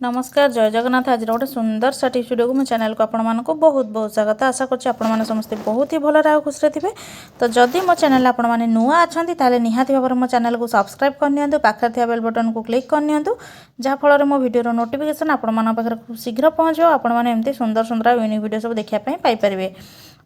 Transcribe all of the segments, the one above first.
नमस्कार जय जगन्नाथ। आज गोटे सुंदर सा टिप्स वीडियो को मो चैनल को आपको बहुत बहुत स्वागत। आशा करछि आपण समस्ते बहुत ही भल रहा खुशी थे। तो जदि मो चैनल आपण मैंने नुआ अच्छा ताले निहाती भाव मो चैनल को सब्सक्राइब करनी पाखे थी बेल बटन को क्लिक करनी जहाँफल मो वीडियो नोटिफिकेशन आप शीघ्र पहुँचो। आपमती सुंदर सुंदर यूनिक वीडियो सब देखापी पाइपर।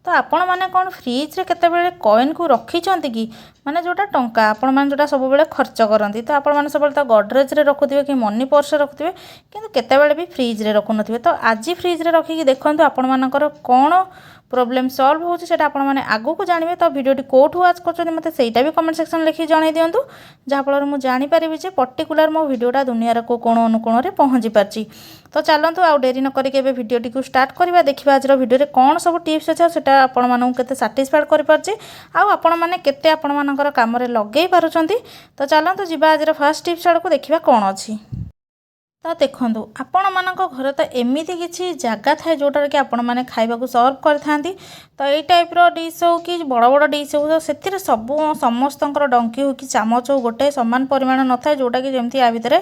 तो आपण मैंने कौन फ्रिज रे केतेबेले कॉइन को रखिंट कि माने जोटा टंका आपण मैंने जोटा सब बेले खर्च करती तो आपण मैंने सब तो गडरेज रे रखुवे कि मनी पर्स रखुवे कि केतेबेले भी फ्रिज रे रखु नथिबे। तो आज फ्रिज रे रखिकी देखंतु आपण मानकर कौन प्रोब्लेम सॉल्व होछि सेटा आपण माने आगु को जानिबे। तो वीडियोटी कोठु वाच करछन मते सेटा भी कमेंट सेक्शन लिखि जणाई दियंतु जहाँफल मु जानि परिबि जे पर्टिकुलर मो वीडियोटा दुनियार को कोण अनुकोण रे पहुँची पारछि। तो चलतु आउ डेरी न करिके एबे वीडियोटी को स्टार्ट करबा। देखिबा आज वीडियो रे कोन सब टिप्स अछि सेटा आपण मानू केते सैटिस्फाइड करि पारछि आउ आपण माने केते आपण मानकर काम रे लगेई पारुछंती। तो चलतु जिबा आज फर्स्ट टिप्स आड़ को देखिबा कोन अछि। तो देखूँ आपण मान घर तो एमती किसी जगह थाए जोटार कि आपण मैंने खाइबा सर्व करते तो यही टाइप्र डिश हो कि बड़ बड़ डिश हो तो से सब समस्त डंकी हो कि चामच हो गोटे सामान परिमाण न था जोटा कि जमी या भितर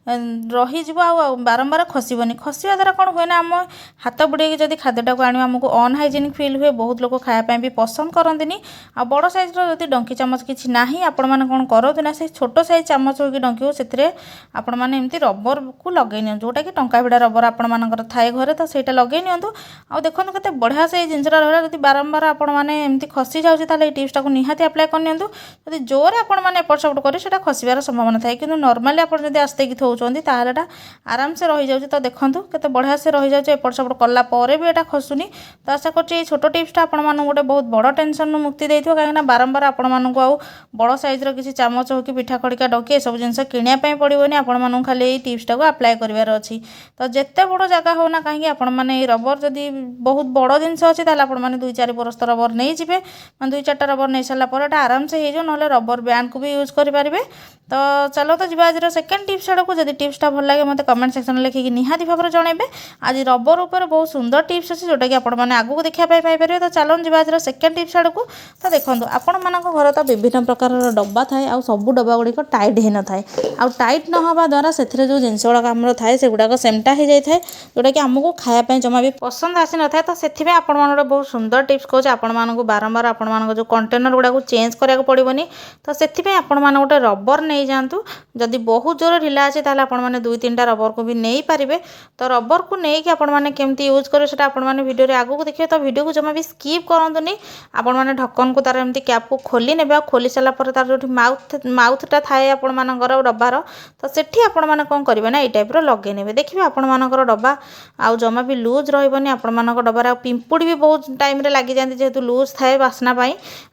रही बारंबार खसबनी। खसवा द्वारा कौन हुए ना आम हाथ बुड़े जब खाद्यटा को आमको अनहाइजेनिक फिल हुए। बहुत लोग खायापी भी पसंद करती आ बड़ सैज्र जब डंकी चामच किसी ना आपण मैंने कौन करते ना से छोट सैज चामच हो कि डंकी हो से आपण मैंने एमती रबर को लगे नि जोटा कि टंका भिड़ा रबर आपण मानकर थाए घरे तो सहीटा लगे नियंतु। आ देखो केते बढ़िया से जिनसटा रहा जब बारंबार आपण मैंने एमती खसी जाऊँगी ताले टिप्सटा को निहाती अप्लाई करनियंतु। जब जोरे आपण मैंने एपट सेपट करे सेटा खसिबार संभावना थाए किंतु नॉर्मली आपण जदि आस्ते कि थौचंती ताहालेटा आराम से रही जाउची। तो देखंतु केते बढ़िया से रही जाउची एपट सेपट कला परे भी एटा खसुनी। तो आशा करछि ए छोटो टिप्सटा आपण मानू गोटे बहुत बड़ टेंशन मुक्ति देइथिबो काहेकि बारंबार आपण मानू आउ बड़ साइजर किसी चामच हो कि पिठा खड़िका डकी ए सब जिनस किनिया पई पड़िबोनी। आपण मानू खाली ए टिप्सटा को अप्लाई करिवार अछि। तो जिते बड़ जगह होना कहीं आपण मैंने रबर जदि बहुत बड़ जिनस अच्छी आपण मैंने 2-4 बरस रबर नहीं जिबे दुई 4टा रबर नहीं सारा पर आराम से हो ना रबर बैंड को भी यूज करेंगे। तो चलो तो जी आज सेकेंड टिप्स आड़ को जब टिप्सटा भल लगे मत कमेंट सेक्शन लिखिकी निहाती भाव में जनइबे। आज रबर उपर बहुत सुंदर टिप्स अच्छी जोटा कि आपने आगू देखापी पाइपर। तो चलो जी आज सेकेंड टिप्स आड़ को। तो देखो आपण मान घर तो विभिन्न प्रकार डब्बा थाए आ सब डब्बा गुड़िक टाइट हो न था आ टाइट न हवा द्वारा से जो जिनस गुड़ाक आमर थाए से गुड़ाक सेमटा हो जाए जोटा कि आमको खायापी जमा भी पसंद आसी न था। तो से आपण मान बहुत सुंदर टिप्स कहे आपण मानक बारंबार आपण मान जो कंटेनर गुड़ाक चेंज कराया पड़ोनी। तो से आपण मैंने गोटे रबर नहीं जातु जदि बहुत जोर ढिला अच्छे ताले आपण मैंने 2-3टा रबर को भी नहीं पारे। तो रबर को लेकिन आपण मैंने केमती यूज करें से आपण मैंने वीडियो आगू देखिए। तो वीडियो को जमा भी स्किप करंतुनी आपण मैंने ढक्कन को तार एमती कैप को खोली ने खोली सारा पर तार जो माउथटा थाए आपण मानकर डब्बार तो सेठी आपण मैंने कौन करेंगे ना ये टाइप्र लगे ने देखिए आपण मानकर डब्बा आउ जमा भी लूज रही आपण मानक डब्बार पिंपुड़ी भी बहुत टाइम रे लगी जाती जेहेतु लूज थाए बास्ना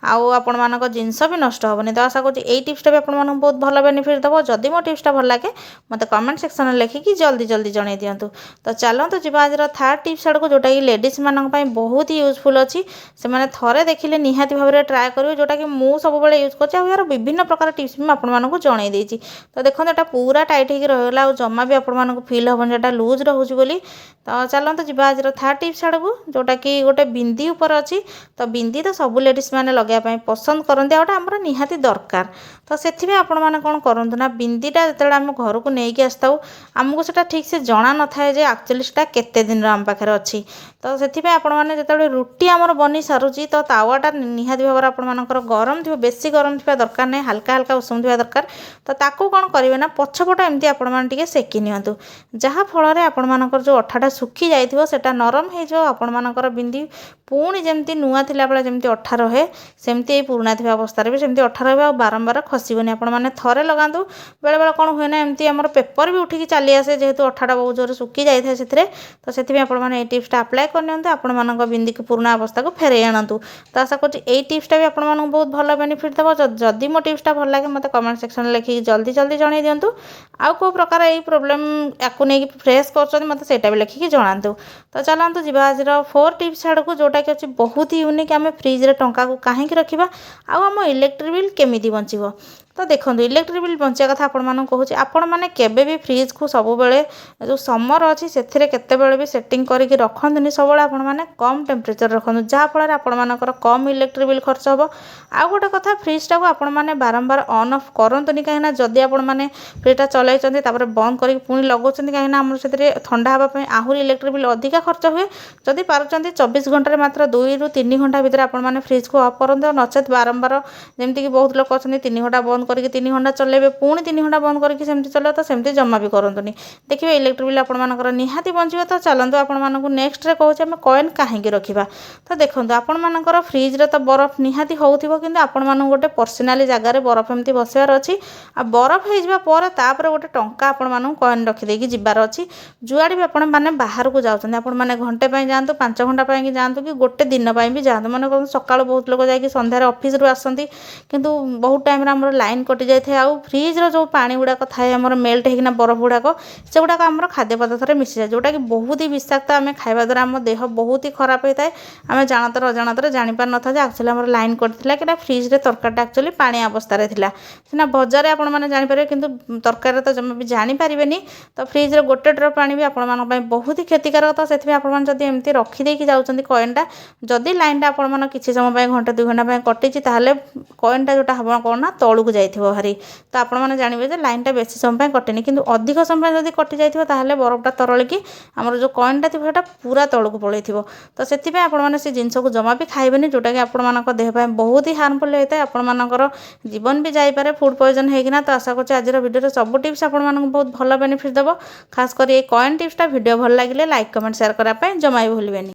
आउ आपण मानक जिनस भी नष्ट हेनी। तो आशा करुँच यही टिप्सटा भी आपण मानक बहुत भल बेनिफिट देव। जदि मो टिप्सटा भल लगे मत कमेंट सेक्शन में लिखिकी जल्दी जल्दी जन दिंतु। तो चलतु जी आज थर्ड टिप्स आड़ को जोटा कि लेडीज मानक बहुत ही यूजफुल अच्छी से मैंने थरे देखिले निहाती भाव में ट्राए करेंगे जोटा कि मुझे सब यूज कर यार विभिन्न प्रकार टिप्स भी आपको जन देती। तो देखो यहाँ पूरा टाइट हो रहा जमा भी आपको फिल हेन जो लूज रोचे बोली। तो चलते जी आज थर्ड टिप्स आड़ को जोटा कि गोटे बिंदी उपर अच्छी। तो बिंदी तो सब लेडीज मैंने लगाई पसंद करते आउटा आमर निहाती दरकार। तो से आपण मैंने कौन करूँ ना बिंदीटा जो आम घर को लेकिन आसताऊ आमको से ठीक से जना न थाए जे एक्चुअली से केते दिन आम पाखे अच्छी। तो से आपने जो रुटी आमर बनी सारूची तो तावाटा निहाती भाव आपर गरम थी बेसी गरम थी दरकार नहीं हल्का हल्का उषुम थी दरकार। तो ताकू कौन करेंगे ना पछपट एमती आपटे सेकी नियंतु जहाँफल आपण मानकर जो अठाटा सुखी जाइथिबो सेटा नरम हो आपण मानकर बिंदी पुणी जमती नुआ थिला बेला जमती अठा रहे सेमती पुराणा थी अवस्था भी सेमती अठा रहा बारंबार खसबनी। आपण मैंने थरे लगातु बेले बेले कौन हुए ना एमती आमर पेपर भी उठिकी चली आसे जेहेतु अठाटा बहुत जोर सुखी जाए से। तो से आपने टिप्सटा अप्लाई करनी आपण मान बिंदी की पुराणा अवस्था को फेरे आणतु। तो आशा करुँच यही टिप्सटा भी आपको बहुत भल बेनिफिट देव। जदि मो टिप्सटा भल लगे मत कमेंट सेक्शन में लिखिकी जल्दी जल्दी जन दिंतु। आउ को प्रकार यही प्रोब्लेम या नहीं फ्रेश कर मत से भी लिखिकी जनातु। तो चलतु जी आज 4 टिप्स आड़ को जोटा कि अच्छी बहुत ही यूनिक आम फ्रिज रे टंका को कहीं रखा आम इलेक्ट्रिक बिल केमी बचो। तो देखो इलेक्ट्रिक बिल बंचा कथा आपण कहूँ आपण मैंने केबे फ्रिज को सब जो समर अच्छी से भी सेटिंग करके रखनी सब मैंने कम टेम्परेचर रखु जहाँफल आपर कम इलेक्ट्रिक बिल खर्च हम आउ गोटे कथा फ्रिजटा को आपण मैंने बारंबार ऑन ऑफ करतुनि कहीं जदि आपण मैंने फ्रिजटा चलते बंद करके पुणी लगाउं कहीं आम से ठंडा हाँपाई आहरी इलेक्ट्रिक बिल अधिका खर्च हुए जदि पार्टी 24 घंटे मात्र 2 ରୁ 3 घंटा भितर आपण फ्रिज को ऑफ करते नचेत बारंबार जमीक बहुत लोग अच्छा 3 घंटा बंद करके 3 घंटा चलेबे पुणी 3 घंटा बंद करके सेमती चलो तो सेमती जमा भी करतुनि देखिए इलेक्ट्रिक बिल आपर निहाती बंचो तो चलते आपको नेक्स्ट रे कहूँ आम कॉइन कहीं रखा तो देखो आपर फ्रिज्रे तो बरफ निहाती होती कि आपण गोटे पर्सनाली जगार बरफ एमती बसवार अच्छी आ बरफ होपर गोटे टंका आपण कॉइन रखिदेकी जबार अच्छी जुआड़े भी आपण मैंने बाहर को जाऊँ आपण मैंने घंटे जातु 5 घंटा कि जातु कि गोटे दिन भी जातु मैंने कहूँ सका बहुत लोग जाकि सन्धार ऑफिस रू आसती किंतु बहुत टाइम आम लाइन कटि जाए आउ फ्रिज्र जो पानी गुड़ाक थाए आम मेल्ट होना बरफ गुड़ाक से गुड़ाक आम खाद्य पदार्थ मिसी जाए जोटा कि बहुत ही विषाक्त आम खाଇବା द्वारा आम देह बहुत ही खराब होता है आम जानतर अजाणतर जापार न था एक्चुअली आम लाइन कटा कि फ्रिज्रे तरकारीटा एक्चुअली पानी अवस्था सीना बजार आपण मैंने जापर कि तरकारी तो जमा भी जानीपारे तो फ्रिज्रे गोटे ड्रप पानी भी आपण बहुत ही क्षतिकारक तो से आपड़ी एमती रखिदेकी जाऊँच कॉइनटा जदि लाइनटा आपण किसी समय घंटे 2 घंटा कटिची कॉइनटा जोटा हम कौन ना तौक जाइए भारी तो आपण मैंने जानवे जे लाइनटा बेसी समय कटेनि किंतु अधिक समय जब कटि जाइए बरफटा तरलिकी आमर जो कॉइनटा थी पूरा तौक पलि तो से आपने जिनस को जमा भी खाइबेनि जोटा कि आपण देह बहुत ही हार्मफुल होता है आपण जीवन भी जापे फूड पॉइजन होना तो आशा करछि आज वीडियो सब टिप्स आपण बहुत भल बेनिफिट देव खास कर ये कॉइन टिप्सटा वीडियो भल लगे लाइक कमेंट शेयर करने जमा भी भूलें।